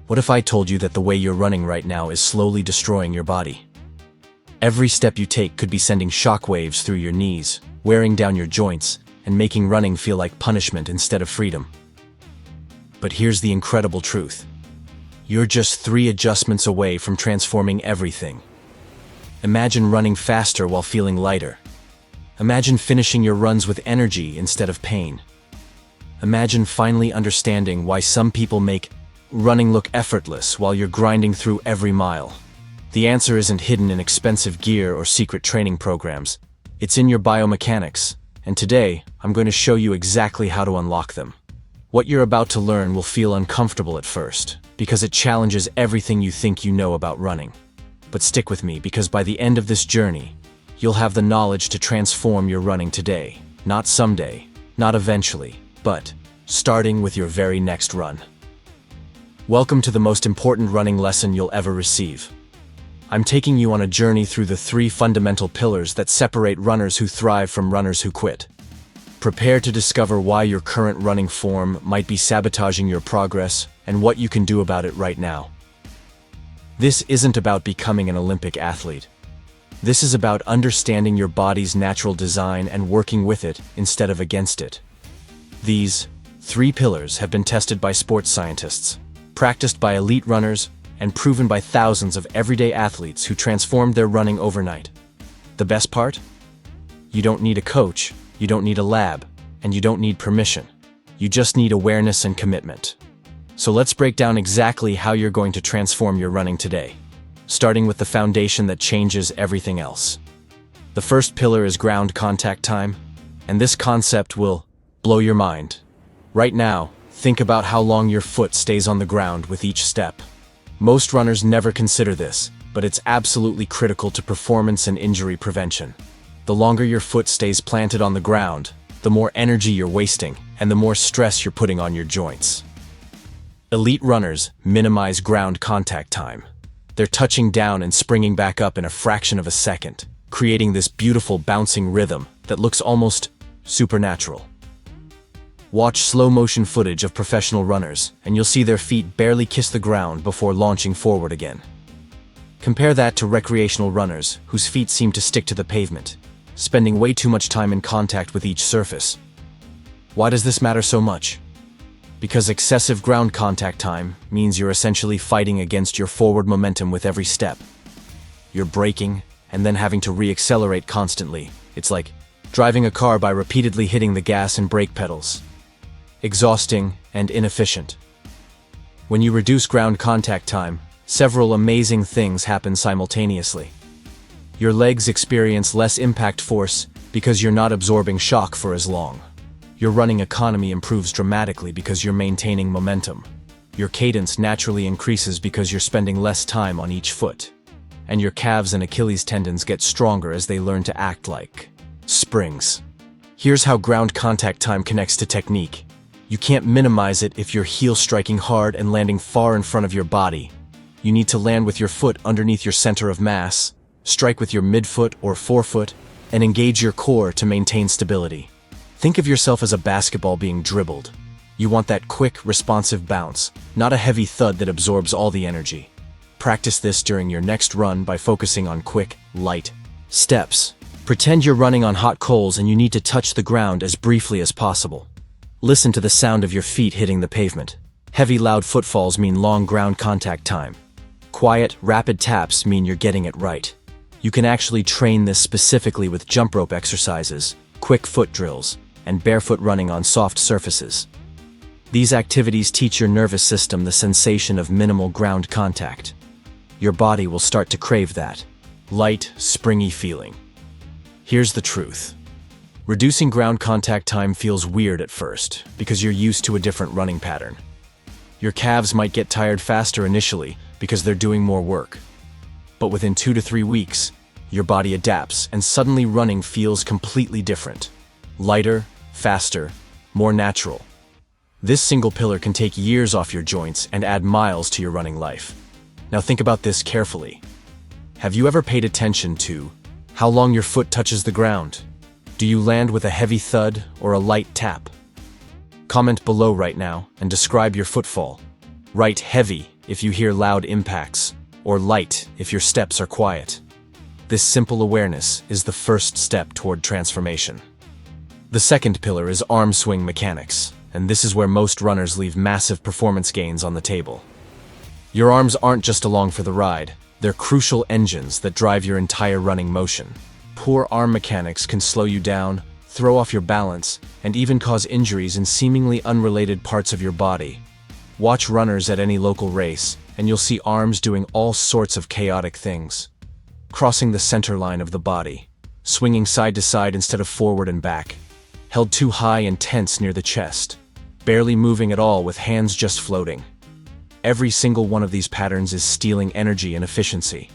What if I told you that the way you're running right now is slowly destroying your body? Every step you take could be sending shockwaves through your knees, wearing down your joints, and making running feel like punishment instead of freedom. But here's the incredible truth. You're just 3 adjustments away from transforming everything. Imagine running faster while feeling lighter. Imagine finishing your runs with energy instead of pain. Imagine finally understanding why some people make running look effortless while you're grinding through every mile. The answer isn't hidden in expensive gear or secret training programs. It's in your biomechanics, and today I'm going to show you exactly how to unlock them. What you're about to learn will feel uncomfortable at first, because it challenges everything you think you know about running. But stick with me, because by the end of this journey, you'll have the knowledge to transform your running today, not someday, not eventually, but starting with your very next run. Welcome to the most important running lesson you'll ever receive. I'm taking you on a journey through the 3 fundamental pillars that separate runners who thrive from runners who quit. Prepare to discover why your current running form might be sabotaging your progress and what you can do about it right now. This isn't about becoming an Olympic athlete. This is about understanding your body's natural design and working with it instead of against it. These 3 pillars have been tested by sports scientists, practiced by elite runners, and proven by thousands of everyday athletes who transformed their running overnight. The best part? You don't need a coach, you don't need a lab, and you don't need permission. You just need awareness and commitment. So let's break down exactly how you're going to transform your running today, starting with the foundation that changes everything else. The first pillar is ground contact time, and this concept will blow your mind. Right now, think about how long your foot stays on the ground with each step. Most runners never consider this, but it's absolutely critical to performance and injury prevention. The longer your foot stays planted on the ground, the more energy you're wasting, and the more stress you're putting on your joints. Elite runners minimize ground contact time. They're touching down and springing back up in a fraction of a second, creating this beautiful bouncing rhythm that looks almost supernatural. Watch slow-motion footage of professional runners, and you'll see their feet barely kiss the ground before launching forward again. Compare that to recreational runners, whose feet seem to stick to the pavement, spending way too much time in contact with each surface. Why does this matter so much? Because excessive ground contact time means you're essentially fighting against your forward momentum with every step. You're braking, and then having to re-accelerate constantly. It's like driving a car by repeatedly hitting the gas and brake pedals. Exhausting and inefficient. When you reduce ground contact time, several amazing things happen simultaneously. Your legs experience less impact force because you're not absorbing shock for as long. Your running economy improves dramatically because you're maintaining momentum. Your cadence naturally increases because you're spending less time on each foot. And your calves and Achilles tendons get stronger as they learn to act like springs. Here's how ground contact time connects to technique. You can't minimize it if you're heel striking hard and landing far in front of your body. You need to land with your foot underneath your center of mass, strike with your midfoot or forefoot, and engage your core to maintain stability. Think of yourself as a basketball being dribbled. You want that quick, responsive bounce, not a heavy thud that absorbs all the energy. Practice this during your next run by focusing on quick, light steps. Pretend you're running on hot coals and you need to touch the ground as briefly as possible. Listen to the sound of your feet hitting the pavement. Heavy, loud footfalls mean long ground contact time. Quiet, rapid taps mean you're getting it right. You can actually train this specifically with jump rope exercises, quick foot drills, and barefoot running on soft surfaces. These activities teach your nervous system the sensation of minimal ground contact. Your body will start to crave that light, springy feeling. Here's the truth. Reducing ground contact time feels weird at first because you're used to a different running pattern. Your calves might get tired faster initially because they're doing more work. But within 2 to 3 weeks, your body adapts and suddenly running feels completely different. Lighter, faster, more natural. This single pillar can take years off your joints and add miles to your running life. Now think about this carefully. Have you ever paid attention to how long your foot touches the ground? Do you land with a heavy thud or a light tap? Comment below right now and describe your footfall. Write heavy if you hear loud impacts, or light if your steps are quiet. This simple awareness is the first step toward transformation. The second pillar is arm swing mechanics, and this is where most runners leave massive performance gains on the table. Your arms aren't just along for the ride, they're crucial engines that drive your entire running motion. Poor arm mechanics can slow you down, throw off your balance, and even cause injuries in seemingly unrelated parts of your body. Watch runners at any local race, and you'll see arms doing all sorts of chaotic things. Crossing the center line of the body, swinging side to side instead of forward and back, held too high and tense near the chest, barely moving at all with hands just floating. Every single one of these patterns is stealing energy and efficiency.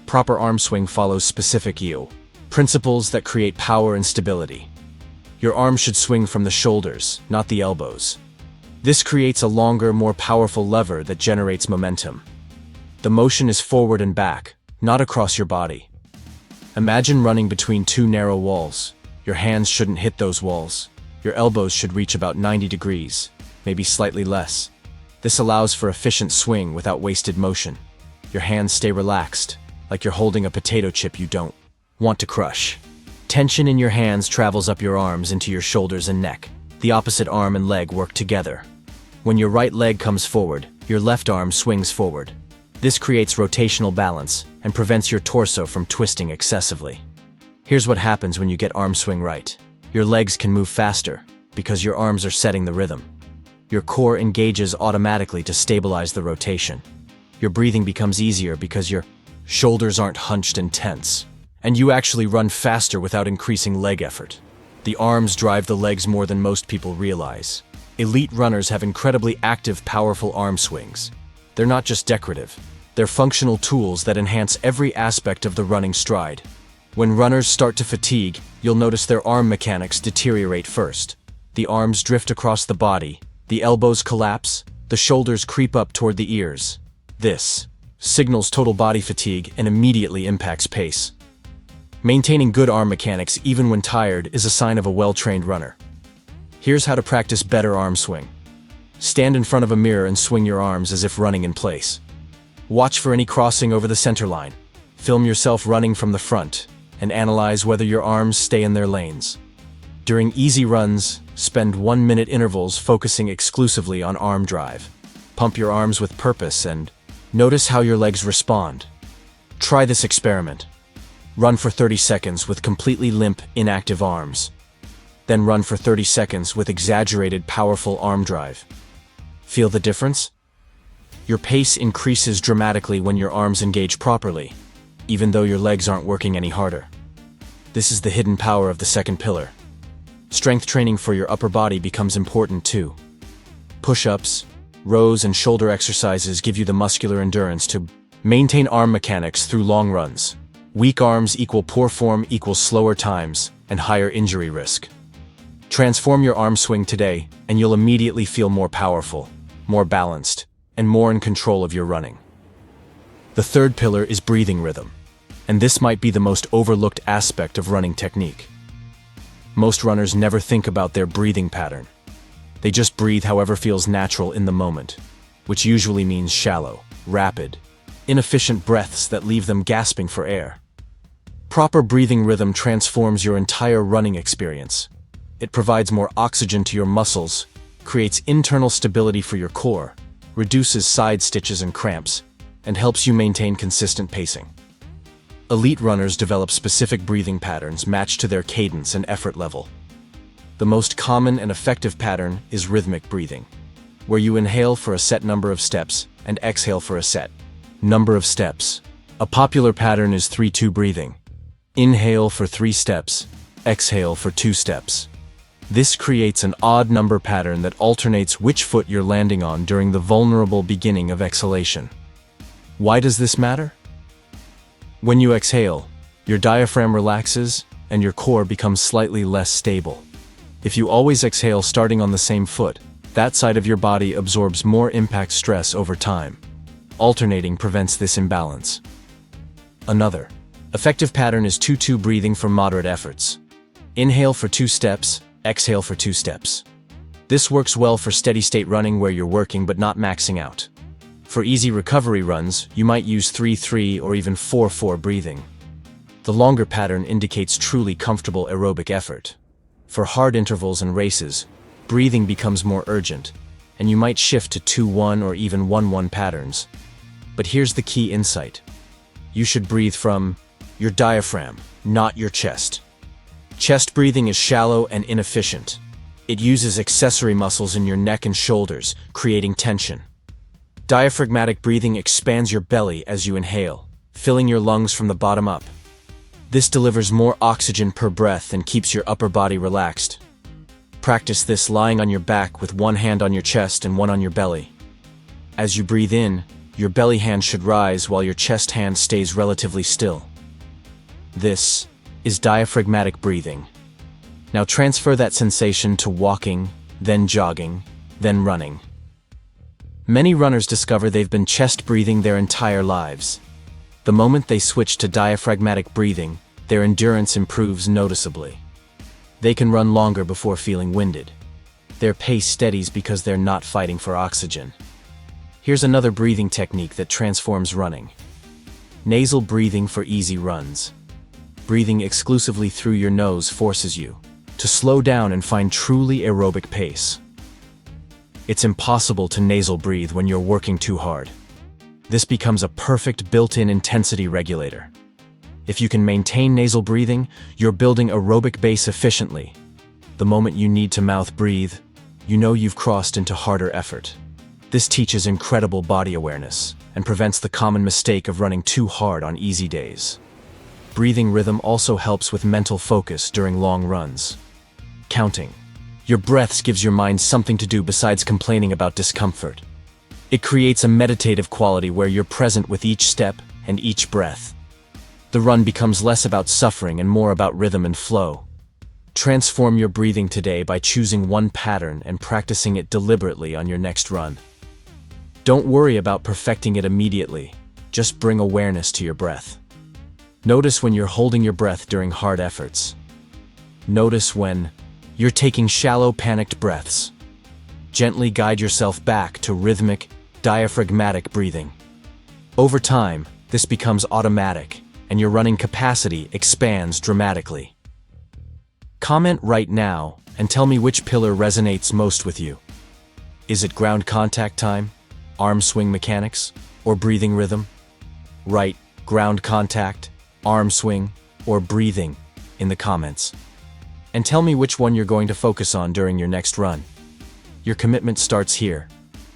Proper arm swing follows specific principles that create power and stability. Your arms should swing from the shoulders, not the elbows. This creates a longer, more powerful lever that generates momentum. The motion is forward and back, not across your body. Imagine running between two narrow walls. Your hands shouldn't hit those walls. Your elbows should reach about 90 degrees, maybe slightly less. This allows for efficient swing without wasted motion. Your hands stay relaxed, like you're holding a potato chip you don't want to crush. Tension in your hands travels up your arms into your shoulders and neck. The opposite arm and leg work together. When your right leg comes forward, your left arm swings forward. This creates rotational balance and prevents your torso from twisting excessively. Here's what happens when you get arm swing right. Your legs can move faster because your arms are setting the rhythm. Your core engages automatically to stabilize the rotation. Your breathing becomes easier because your shoulders aren't hunched and tense. And you actually run faster without increasing leg effort. The arms drive the legs more than most people realize. Elite runners have incredibly active, powerful arm swings. They're not just decorative. They're functional tools that enhance every aspect of the running stride. When runners start to fatigue, you'll notice their arm mechanics deteriorate first. The arms drift across the body, the elbows collapse, the shoulders creep up toward the ears. This signals total body fatigue and immediately impacts pace. Maintaining good arm mechanics even when tired is a sign of a well-trained runner. Here's how to practice better arm swing. Stand in front of a mirror and swing your arms as if running in place. Watch for any crossing over the center line. Film yourself running from the front and analyze whether your arms stay in their lanes. During easy runs, spend 1-minute intervals focusing exclusively on arm drive. Pump your arms with purpose and notice how your legs respond. Try this experiment. Run for 30 seconds with completely limp, inactive arms. Then run for 30 seconds with exaggerated, powerful arm drive. Feel the difference? Your pace increases dramatically when your arms engage properly, even though your legs aren't working any harder. This is the hidden power of the second pillar. Strength training for your upper body becomes important too. Push-ups, rows, and shoulder exercises give you the muscular endurance to maintain arm mechanics through long runs. Weak arms equal poor form equals slower times and higher injury risk. Transform your arm swing today, and you'll immediately feel more powerful, more balanced, and more in control of your running. The third pillar is breathing rhythm, and this might be the most overlooked aspect of running technique. Most runners never think about their breathing pattern. They just breathe however feels natural in the moment, which usually means shallow, rapid, inefficient breaths that leave them gasping for air. Proper breathing rhythm transforms your entire running experience. It provides more oxygen to your muscles, creates internal stability for your core, reduces side stitches and cramps, and helps you maintain consistent pacing. Elite runners develop specific breathing patterns matched to their cadence and effort level. The most common and effective pattern is rhythmic breathing, where you inhale for a set number of steps and exhale for a set number of steps. A popular pattern is 3-2 breathing. Inhale for 3 steps, exhale for 2 steps. This creates an odd number pattern that alternates which foot you're landing on during the vulnerable beginning of exhalation. Why does this matter? When you exhale, your diaphragm relaxes and your core becomes slightly less stable. If you always exhale starting on the same foot, that side of your body absorbs more impact stress over time. Alternating prevents this imbalance. Another effective pattern is 2-2 breathing for moderate efforts. Inhale for 2 steps, exhale for 2 steps. This works well for steady-state running where you're working but not maxing out. For easy recovery runs, you might use 3-3 or even 4-4 breathing. The longer pattern indicates truly comfortable aerobic effort. For hard intervals and races, breathing becomes more urgent, and you might shift to 2-1 or even 1-1 patterns. But here's the key insight. You should breathe from your diaphragm, not your chest. Chest breathing is shallow and inefficient. It uses accessory muscles in your neck and shoulders, creating tension. Diaphragmatic breathing expands your belly as you inhale, filling your lungs from the bottom up. This delivers more oxygen per breath and keeps your upper body relaxed. Practice this lying on your back with one hand on your chest and one on your belly. As you breathe in, your belly hand should rise while your chest hand stays relatively still. This is diaphragmatic breathing. Now transfer that sensation to walking, then jogging, then running. Many runners discover they've been chest breathing their entire lives. The moment they switch to diaphragmatic breathing, their endurance improves noticeably. They can run longer before feeling winded. Their pace steadies because they're not fighting for oxygen. Here's another breathing technique that transforms running. Nasal breathing for easy runs. Breathing exclusively through your nose forces you to slow down and find truly aerobic pace. It's impossible to nasal breathe when you're working too hard. This becomes a perfect built-in intensity regulator. If you can maintain nasal breathing, you're building aerobic base efficiently. The moment you need to mouth breathe, you know you've crossed into harder effort. This teaches incredible body awareness and prevents the common mistake of running too hard on easy days. Breathing rhythm also helps with mental focus during long runs. Counting your breaths gives your mind something to do besides complaining about discomfort. It creates a meditative quality where you're present with each step and each breath. The run becomes less about suffering and more about rhythm and flow. Transform your breathing today by choosing one pattern and practicing it deliberately on your next run. Don't worry about perfecting it immediately, just bring awareness to your breath. Notice when you're holding your breath during hard efforts. Notice when you're taking shallow, panicked breaths. Gently guide yourself back to rhythmic, diaphragmatic breathing. Over time, this becomes automatic, and your running capacity expands dramatically. Comment right now and tell me which pillar resonates most with you. Is it ground contact time, arm swing mechanics, or breathing rhythm? Write ground contact, arm swing, or breathing in the comments. And tell me which one you're going to focus on during your next run. Your commitment starts here.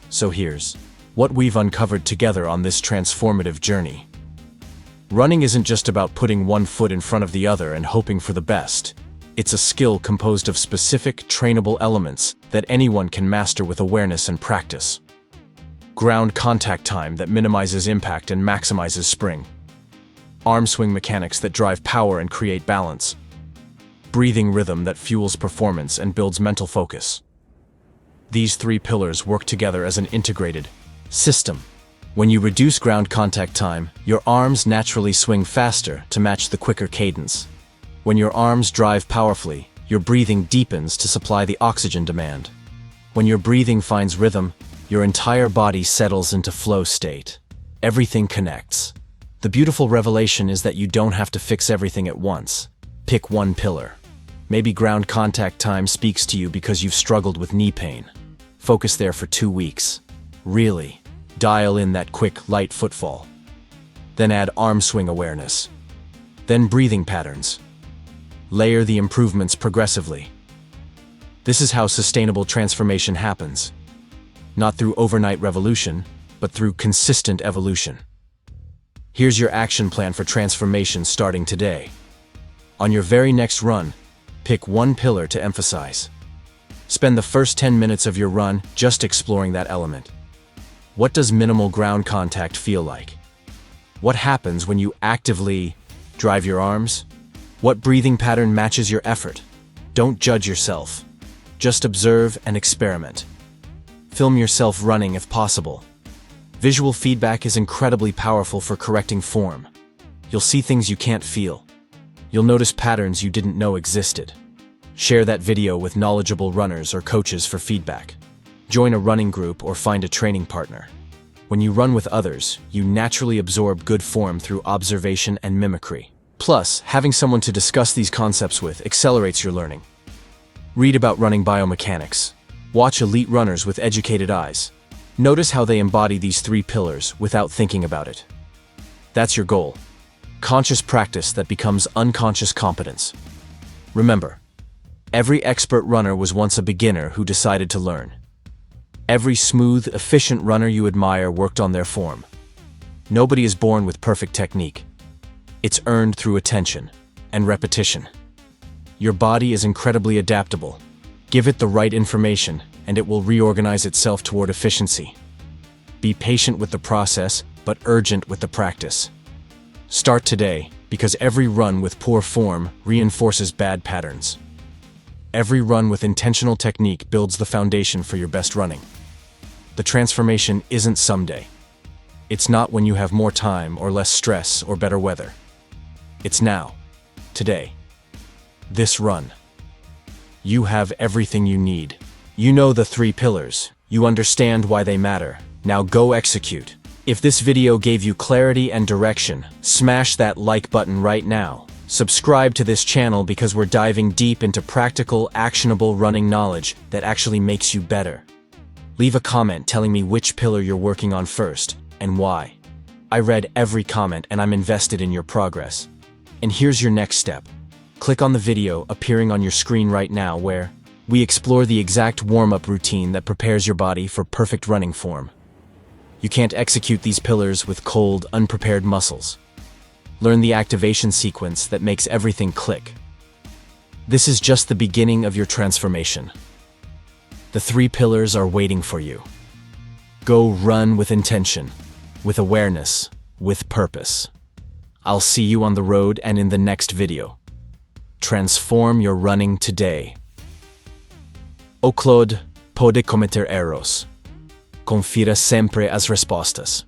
So here's what we've uncovered together on this transformative journey. Running isn't just about putting one foot in front of the other and hoping for the best. It's a skill composed of specific, trainable elements that anyone can master with awareness and practice. Ground contact time that minimizes impact and maximizes spring. Arm swing mechanics that drive power and create balance. Breathing rhythm that fuels performance and builds mental focus. These three pillars work together as an integrated system. When you reduce ground contact time, your arms naturally swing faster to match the quicker cadence. When your arms drive powerfully, your breathing deepens to supply the oxygen demand. When your breathing finds rhythm, your entire body settles into flow state. Everything connects. The beautiful revelation is that you don't have to fix everything at once. Pick one pillar. Maybe ground contact time speaks to you because you've struggled with knee pain. Focus there for 2 weeks. Really, dial in that quick, light footfall. Then add arm swing awareness. Then breathing patterns. Layer the improvements progressively. This is how sustainable transformation happens. Not through overnight revolution, but through consistent evolution. Here's your action plan for transformation starting today. On your very next run, pick one pillar to emphasize. Spend the first 10 minutes of your run just exploring that element. What does minimal ground contact feel like? What happens when you actively drive your arms? What breathing pattern matches your effort? Don't judge yourself. Just observe and experiment. Film yourself running if possible. Visual feedback is incredibly powerful for correcting form. You'll see things you can't feel. You'll notice patterns you didn't know existed. Share that video with knowledgeable runners or coaches for feedback. Join a running group or find a training partner. When you run with others, you naturally absorb good form through observation and mimicry. Plus, having someone to discuss these concepts with accelerates your learning. Read about running biomechanics. Watch elite runners with educated eyes. Notice how they embody these 3 pillars without thinking about it. That's your goal. Conscious practice that becomes unconscious competence. Remember, every expert runner was once a beginner who decided to learn. Every smooth, efficient runner you admire worked on their form. Nobody is born with perfect technique. It's earned through attention and repetition. Your body is incredibly adaptable. Give it the right information, and it will reorganize itself toward efficiency. Be patient with the process, but urgent with the practice. Start today, because every run with poor form reinforces bad patterns. Every run with intentional technique builds the foundation for your best running. The transformation isn't someday. It's not when you have more time or less stress or better weather. It's now, today. This run. You have everything you need. You know the 3 pillars. You understand why they matter. Now go execute. If this video gave you clarity and direction, smash that like button right now. Subscribe to this channel because we're diving deep into practical, actionable running knowledge that actually makes you better. Leave a comment telling me which pillar you're working on first, and why. I read every comment and I'm invested in your progress. And here's your next step. Click on the video appearing on your screen right now where we explore the exact warm-up routine that prepares your body for perfect running form. You can't execute these pillars with cold, unprepared muscles. Learn the activation sequence that makes everything click. This is just the beginning of your transformation. The 3 pillars are waiting for you. Go run with intention, with awareness, with purpose. I'll see you on the road and in the next video. Transform your running today. O Claude, pode cometer erros. Confira sempre as respostas.